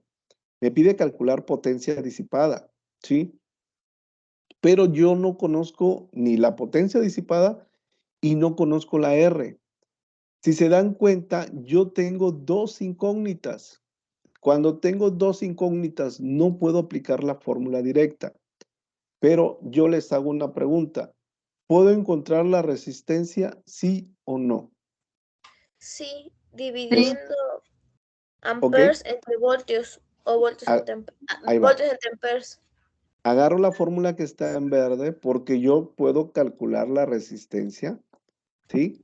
me pide calcular potencia disipada, ¿sí? Pero yo no conozco ni la potencia disipada y no conozco la R. Si se dan cuenta, yo tengo 2 incógnitas. Cuando tengo 2 incógnitas, no puedo aplicar la fórmula directa. Pero yo les hago una pregunta. ¿Puedo encontrar la resistencia, sí o no? Sí, dividiendo ¿Ok? amperes entre voltios o voltios Ah, entre ahí va. voltios entre amperes. Agarro la fórmula que está en verde porque yo puedo calcular la resistencia, ¿sí?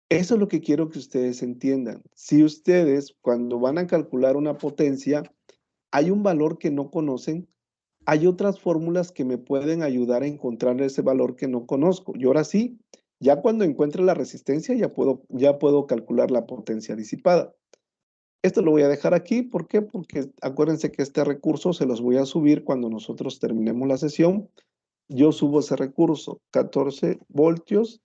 Eso es lo que quiero que ustedes entiendan. Si ustedes, cuando van a calcular una potencia, hay un valor que no conocen, hay otras fórmulas que me pueden ayudar a encontrar ese valor que no conozco. Y ahora sí, ya cuando encuentre la resistencia, ya puedo calcular la potencia disipada. Esto lo voy a dejar aquí. ¿Por qué? Porque acuérdense que este recurso se los voy a subir cuando nosotros terminemos la sesión. Yo subo ese recurso, 14 voltios,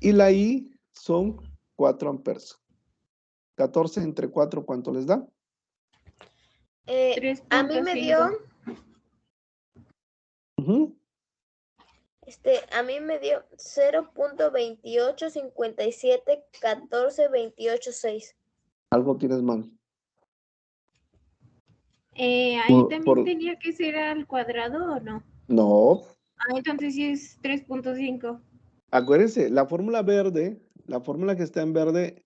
y la I son 4 amperes. 14 entre 4, ¿cuánto les da? A mí me dio, 3.5. a mí me dio 0.28571428.6. Algo tienes mal. Ahí también tenía que ser al cuadrado, ¿o no? No. Entonces sí es 3.5. Acuérdense, la fórmula verde, la fórmula que está en verde,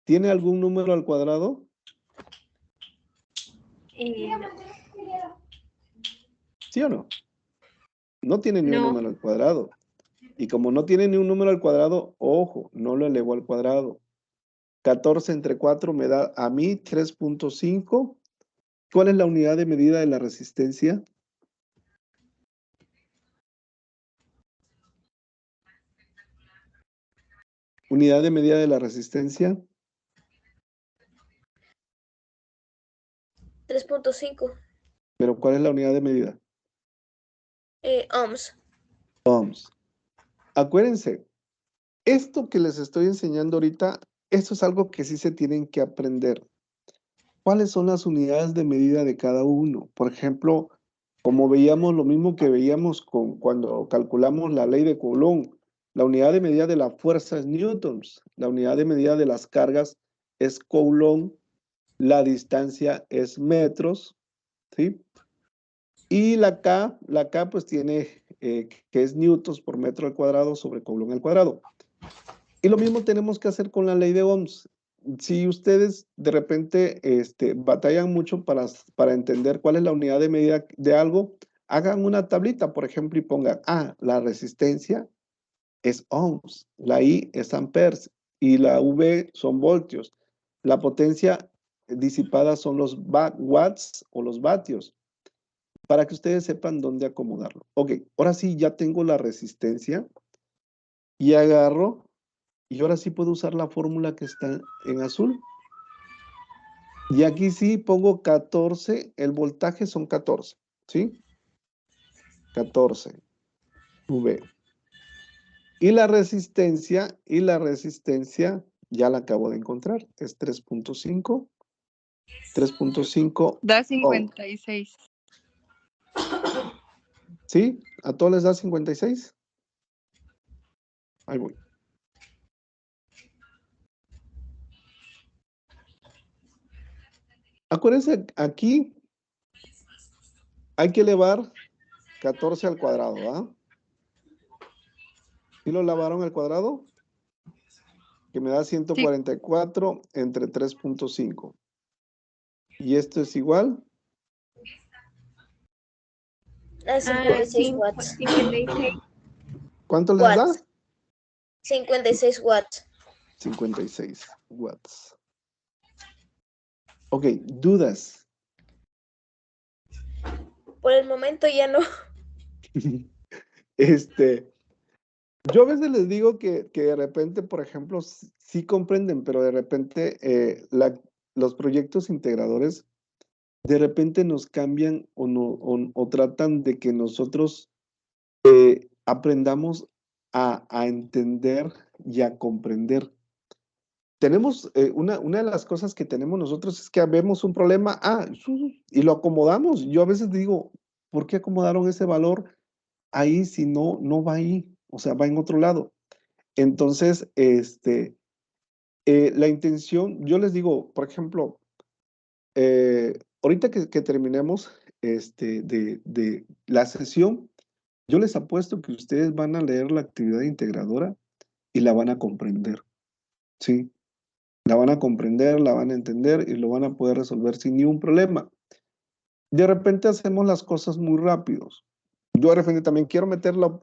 ¿tiene algún número al cuadrado? No. ¿Sí o no? No tiene ni un No. número al cuadrado. Y como no tiene ni un número al cuadrado, ojo, no lo elevo al cuadrado. 14 entre 4 me da a mí 3.5. ¿Cuál es la unidad de medida de la resistencia? Unidad de medida de la resistencia. 3.5 Pero ¿cuál es la unidad de medida? ohms. Ohms. Acuérdense, esto que les estoy enseñando ahorita, esto es algo que sí se tienen que aprender. ¿Cuáles son las unidades de medida de cada uno? Por ejemplo, como veíamos, lo mismo que veíamos cuando calculamos la ley de Coulomb, la unidad de medida de la fuerza es newtons, la unidad de medida de las cargas es Coulomb, la distancia es metros, ¿sí? Y la K pues tiene que es newtons por metro al cuadrado sobre Coulomb al cuadrado. Y lo mismo tenemos que hacer con la ley de Ohms. Si ustedes de repente batallan mucho para entender cuál es la unidad de medida de algo, hagan una tablita, por ejemplo, y pongan, la resistencia es ohms, la I es amperes y la V son voltios. La potencia disipada son los watts o los vatios, para que ustedes sepan dónde acomodarlo. Ok, ahora sí ya tengo la resistencia y agarro. Y ahora sí puedo usar la fórmula que está en azul. Y aquí sí pongo 14, el voltaje son 14, ¿sí? 14, V. Y la resistencia ya la acabo de encontrar, es 3.5. 3.5 Da ohm. 56. ¿Sí? ¿A todos les da 56? Ahí voy. Acuérdense, aquí hay que elevar 14 al cuadrado, ¿ah? ¿Sí lo elevaron al cuadrado? Que me da 144 entre 3.5. Y esto es igual A 56 watts. 56. ¿Cuánto les da? 56 watts. 56 watts. Ok, dudas. Por el momento ya no. Yo a veces les digo que de repente, por ejemplo, sí comprenden, pero de repente los proyectos integradores de repente nos cambian o tratan de que nosotros aprendamos a entender y a comprender. Tenemos, una de las cosas que tenemos nosotros es que vemos un problema, y lo acomodamos. Yo a veces digo, ¿por qué acomodaron ese valor ahí si no va ahí? O sea, va en otro lado. Entonces, la intención, yo les digo, por ejemplo, ahorita que terminemos de la sesión, yo les apuesto que ustedes van a leer la actividad integradora y la van a comprender, ¿sí? La van a comprender, la van a entender y lo van a poder resolver sin ningún problema. De repente hacemos las cosas muy rápidos. Yo de repente también quiero meter la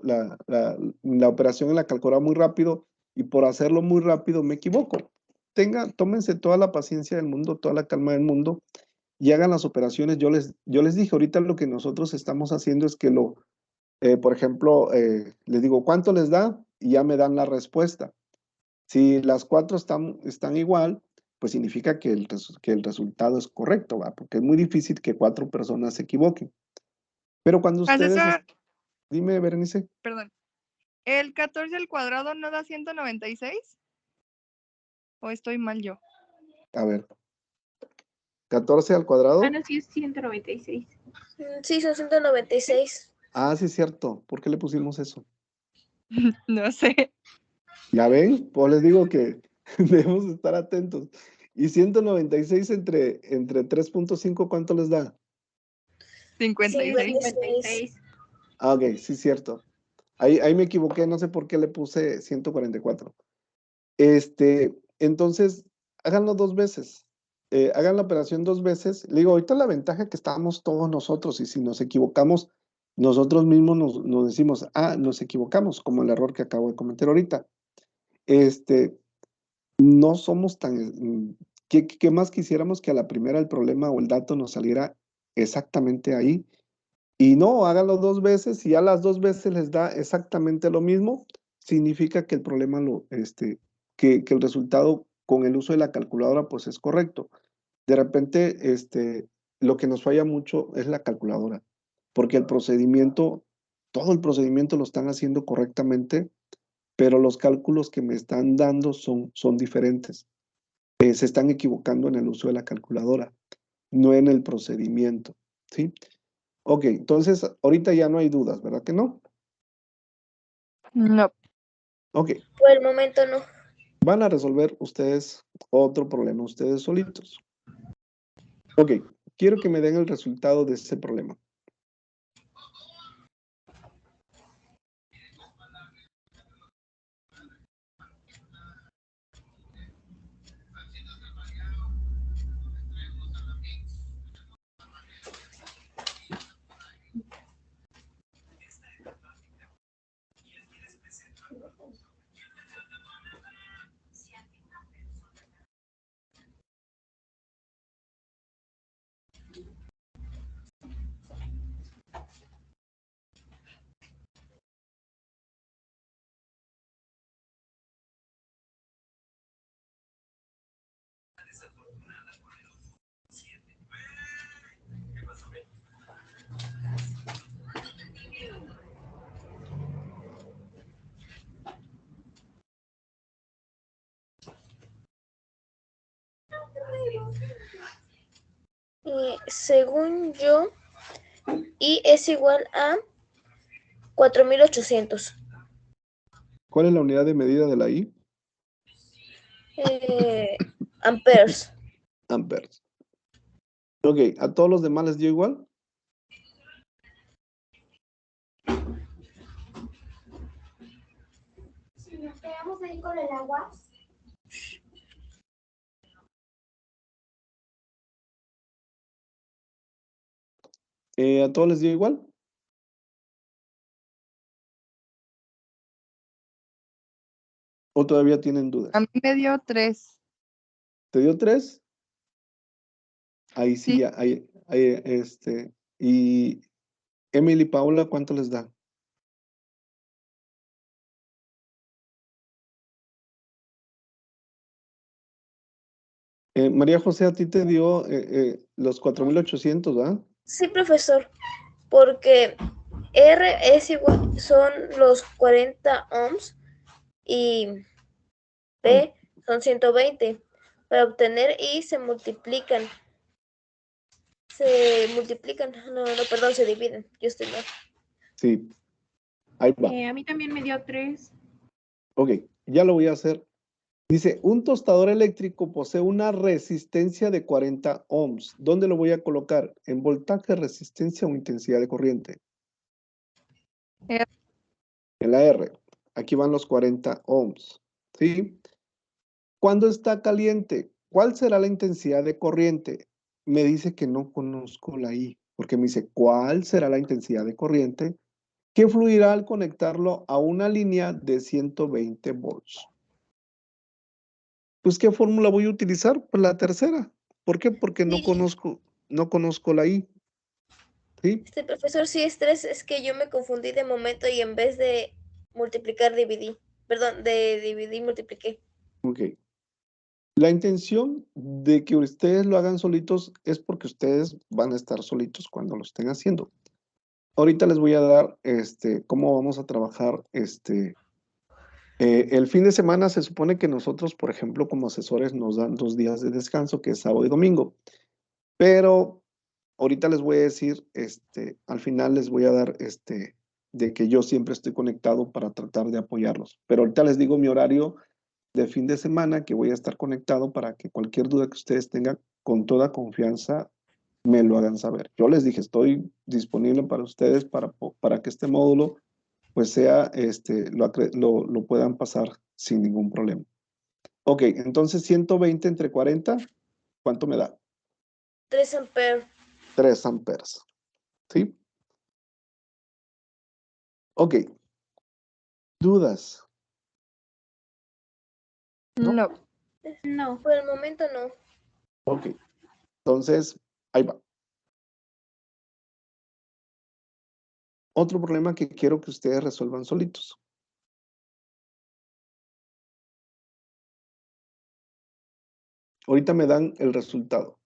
operación en la calculadora muy rápido y por hacerlo muy rápido me equivoco. Tómense toda la paciencia del mundo, toda la calma del mundo y hagan las operaciones. Yo les dije, ahorita lo que nosotros estamos haciendo es que por ejemplo, les digo, ¿cuánto les da? Y ya me dan la respuesta. Si las 4 están igual, pues significa que el resultado es correcto, ¿va? Porque es muy difícil que 4 personas se equivoquen. Pero cuando ustedes... Profesor, Dime, Berenice. perdón. ¿El 14 al cuadrado no da 196? ¿O estoy mal yo? A ver. 14 al cuadrado. Ah, no, sí es 196. Sí, son 196. Ah, sí es cierto. ¿Por qué le pusimos eso? No sé. ¿Ya ven? Pues les digo que debemos estar atentos. Y 196 entre 3.5, ¿cuánto les da? 56. 56. Ah, ok, sí es cierto. Ahí me equivoqué, no sé por qué le puse 144. Entonces, háganlo 2 veces. Hagan la operación 2 veces. Le digo, ahorita la ventaja que estamos todos nosotros, y si nos equivocamos, nosotros mismos nos decimos, nos equivocamos, como el error que acabo de cometer ahorita. No somos tan... ¿Qué más quisiéramos que a la primera el problema o el dato nos saliera exactamente ahí? Y no, háganlo 2 veces y a las 2 veces les da exactamente lo mismo, significa que el problema, que el resultado con el uso de la calculadora pues es correcto. De repente, lo que nos falla mucho es la calculadora, porque todo el procedimiento lo están haciendo correctamente, pero los cálculos que me están dando son diferentes. Se están equivocando en el uso de la calculadora, no en el procedimiento, ¿sí? Ok, entonces ahorita ya no hay dudas, ¿verdad que no? No. Ok, Por el momento no. van a resolver ustedes otro problema, ustedes solitos. Ok, quiero que me den el resultado de ese problema. Según yo, I es igual a 4800. ¿Cuál es la unidad de medida de la I? Amperes. Amperes. Ok, ¿a todos los demás les dio igual? Si nos quedamos ahí con el agua. ¿A todos les dio igual? ¿O todavía tienen dudas? A mí me dio 3. ¿Te dio 3? Ahí sí, Sí. ya, y Emily y Paula, ¿cuánto les da? María José, a ti te dio los 4800, ¿verdad? Sí, profesor, porque R es igual, son los 40 ohms y P son 120. Para obtener I se multiplican. Perdón, se dividen. Yo estoy mal. Sí, ahí va. A mí también me dio 3. Ok, ya lo voy a hacer. Dice, un tostador eléctrico posee una resistencia de 40 ohms. ¿Dónde lo voy a colocar? ¿En voltaje, resistencia o intensidad de corriente? R. En la R. Aquí van los 40 ohms. ¿Sí? Cuando está caliente, ¿cuál será la intensidad de corriente? Me dice que no conozco la I, porque me dice, ¿cuál será la intensidad de corriente que fluirá al conectarlo a una línea de 120 volts? pues, ¿qué fórmula voy a utilizar? Pues la tercera. ¿Por qué? Porque no Sí. conozco la I. ¿Sí? Profesor, sí, es que yo me confundí de momento y en vez de multiplicar, dividí. Perdón, de dividir, multipliqué. Ok. La intención de que ustedes lo hagan solitos es porque ustedes van a estar solitos cuando lo estén haciendo. Ahorita les voy a dar cómo vamos a trabajar el fin de semana. Se supone que nosotros, por ejemplo, como asesores nos dan 2 días de descanso, que es sábado y domingo. Pero ahorita les voy a decir, al final les voy a dar de que yo siempre estoy conectado para tratar de apoyarlos. Pero ahorita les digo mi horario de fin de semana que voy a estar conectado para que cualquier duda que ustedes tengan con toda confianza me lo hagan saber. Yo les dije, estoy disponible para ustedes para que este módulo pues sea, lo puedan pasar sin ningún problema. Ok, entonces 120 entre 40, ¿cuánto me da? 3 amperes. 3 amperes. ¿Sí? Ok. ¿Dudas? ¿No? No. No. Por el momento no. Ok. Entonces, ahí va. Otro problema que quiero que ustedes resuelvan solitos. Ahorita me dan el resultado.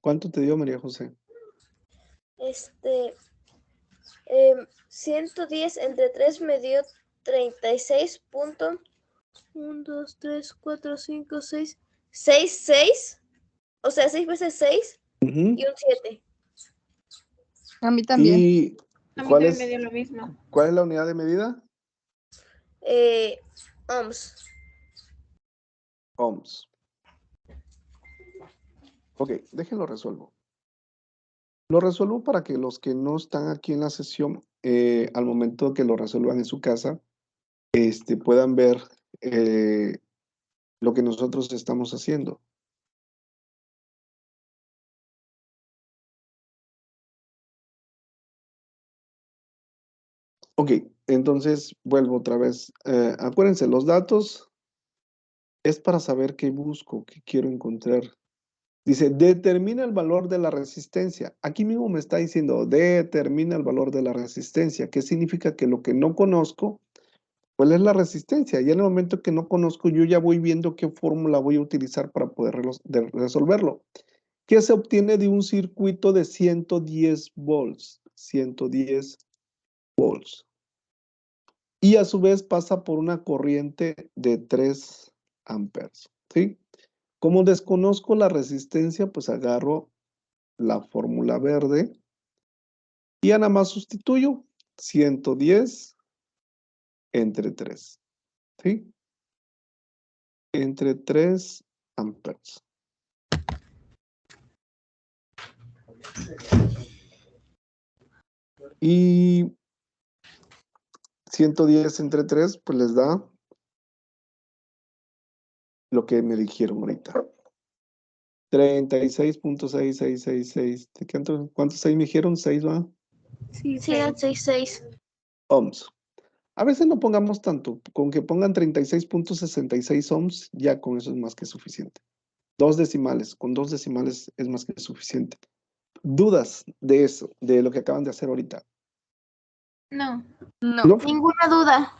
¿Cuánto te dio, María José? 110 entre 3 me dio 36 puntos. 1, 2, 3, 4, 5, 6. 6. O sea, 6 veces 6 Ujú. y un 7. A mí también. ¿Y A mí cuál también es, me dio lo mismo. cuál es la unidad de medida? Ohms. Ohms. Ok, déjenlo resuelvo. Lo resuelvo para que los que no están aquí en la sesión, al momento que lo resuelvan en su casa, puedan ver lo que nosotros estamos haciendo. Ok, entonces vuelvo otra vez. Acuérdense, los datos es para saber qué busco, qué quiero encontrar. Dice, determina el valor de la resistencia. Aquí mismo me está diciendo, determina el valor de la resistencia. ¿Qué significa? Que lo que no conozco, ¿cuál es la resistencia? Y en el momento que no conozco, yo ya voy viendo qué fórmula voy a utilizar para poder resolverlo. ¿Qué se obtiene de un circuito de 110 volts? 110 volts. Y a su vez pasa por una corriente de 3 amperes. ¿Sí? Como desconozco la resistencia, pues agarro la fórmula verde y ya nada más sustituyo 110 entre 3. ¿Sí? Entre 3 amperes. Y 110 entre 3, pues les da lo que me dijeron ahorita. 36.6666. ¿Cuántos 6 me dijeron? 6, ¿va? Sí, Sí, eran 6. Ohms. A veces no pongamos tanto, con que pongan 36.66 ohms, ya con eso es más que suficiente. 2 decimales, con 2 decimales es más que suficiente. ¿Dudas de eso, de lo que acaban de hacer ahorita? No. No. ¿No? Ninguna duda.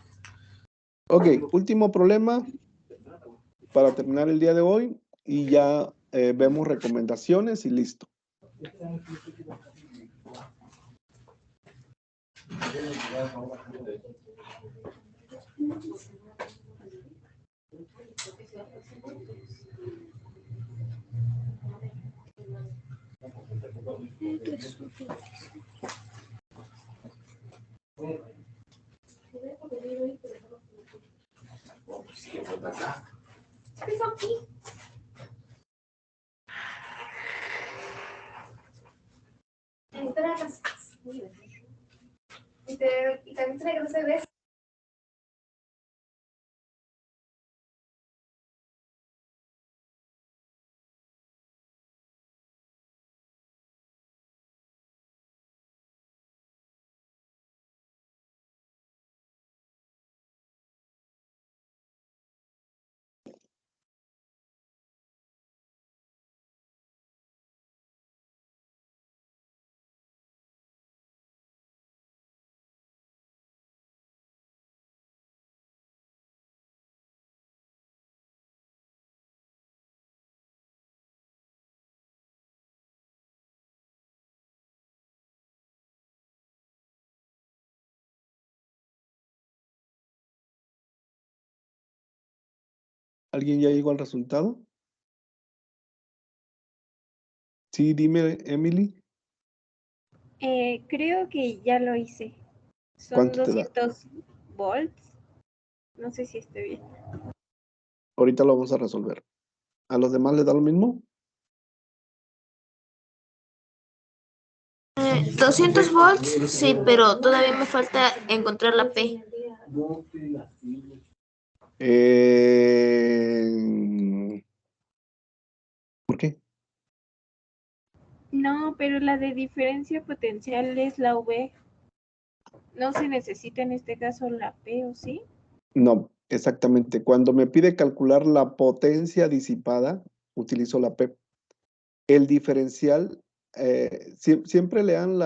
Ok, último problema para terminar el día de hoy y ya vemos recomendaciones y listo. Y también trae que no se ve. ¿Alguien ya llegó al resultado? Sí, dime, Emily, Creo que ya lo hice. Son ¿cuánto te da? 200 volts. No sé si estoy bien. Ahorita lo vamos a resolver. ¿A los demás les da lo mismo? 200 volts, sí, pero todavía me falta encontrar la P. ¿Por qué? No, pero la de diferencia potencial es la V. No se necesita en este caso la P, ¿o sí? No, exactamente. Cuando me pide calcular la potencia disipada, utilizo la P. El diferencial, siempre lean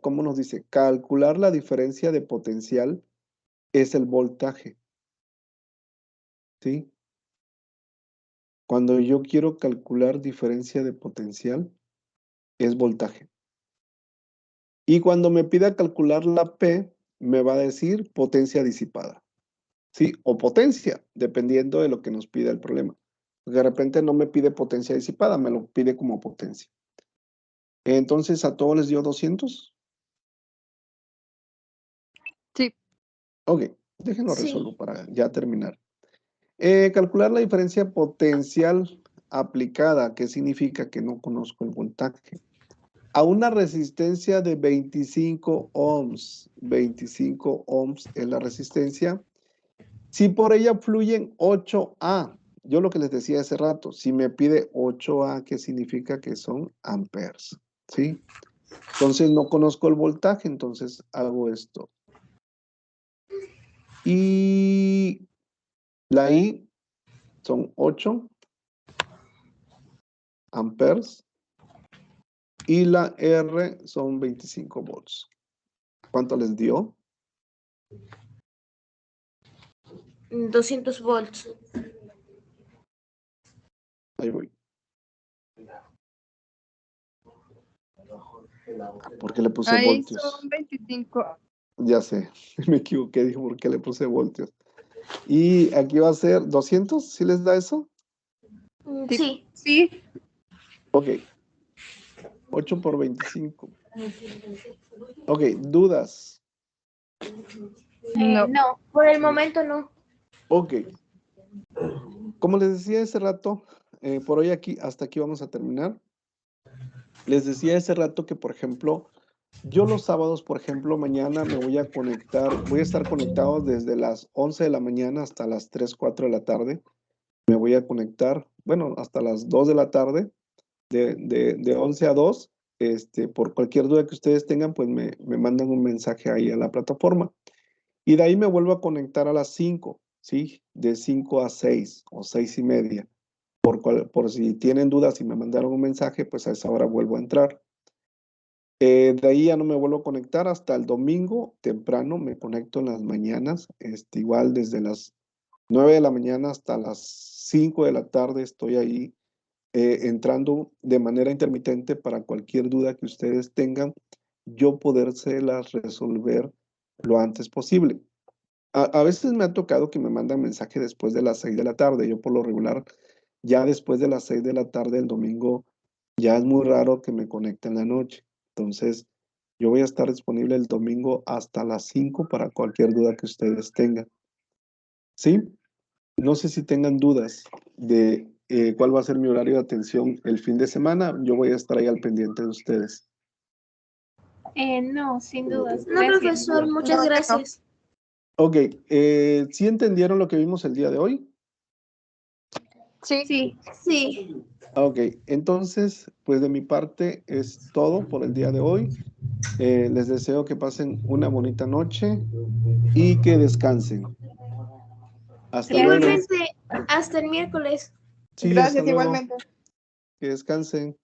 ¿cómo nos dice? Calcular la diferencia de potencial es el voltaje. ¿Sí? Cuando yo quiero calcular diferencia de potencial, es voltaje. Y cuando me pida calcular la P, me va a decir potencia disipada. ¿Sí? O potencia, dependiendo de lo que nos pida el problema. De repente no me pide potencia disipada, me lo pide como potencia. Entonces, ¿a todos les dio 200? Sí. Ok, déjenlo Sí. resuelvo para ya terminar. Calcular la diferencia potencial aplicada, ¿qué significa? Que no conozco el voltaje. A una resistencia de 25 ohms. 25 ohms es la resistencia. Si por ella fluyen 8A, yo lo que les decía hace rato, si me pide 8A, ¿qué significa? Que son amperes, ¿sí? Entonces no conozco el voltaje, entonces hago esto. Y la I son 8 amperes y la R son 25 volts. ¿Cuánto les dio? 200 volts. Ahí voy. ¿Por qué le puse Ahí voltios? son 25. Ya sé, me equivoqué, dijo, ¿por qué le puse voltios? Y aquí va a ser 200, ¿sí les da eso? Sí. Sí. Ok. 8 por 25. Ok, ¿dudas? No. No. Por el momento no. Ok. Como les decía hace rato, por hoy hasta aquí vamos a terminar. Les decía hace rato que, por ejemplo, yo los sábados, por ejemplo, mañana me voy a conectar, voy a estar conectado desde las 11 de la mañana hasta las 3, 4 de la tarde. Me voy a conectar, bueno, hasta las 2 de la tarde, de 11 a 2. Por cualquier duda que ustedes tengan, pues me mandan un mensaje ahí a la plataforma. Y de ahí me vuelvo a conectar a las 5, ¿sí? De 5 a 6 o 6:30. Por si tienen dudas y me mandaron un mensaje, pues a esa hora vuelvo a entrar. De ahí ya no me vuelvo a conectar hasta el domingo temprano, me conecto en las mañanas, igual desde las 9 de la mañana hasta las 5 de la tarde estoy ahí entrando de manera intermitente para cualquier duda que ustedes tengan, yo podérselas resolver lo antes posible. A veces me ha tocado que me mandan mensaje después de las 6 de la tarde, yo por lo regular, ya después de las 6 de la tarde el domingo, ya es muy raro que me conecte en la noche. Entonces, yo voy a estar disponible el domingo hasta las 5 para cualquier duda que ustedes tengan. ¿Sí? No sé si tengan dudas de cuál va a ser mi horario de atención el fin de semana. Yo voy a estar ahí al pendiente de ustedes. No, sin dudas. No, Gracias. profesor, muchas gracias. Ok, ¿sí entendieron lo que vimos el día de hoy? Sí. Sí. Sí. Ok, entonces, pues de mi parte es todo por el día de hoy. Les deseo que pasen una bonita noche y que descansen. Hasta luego. Igualmente, hasta el miércoles. Sí, hasta Gracias luego. igualmente. Que descansen.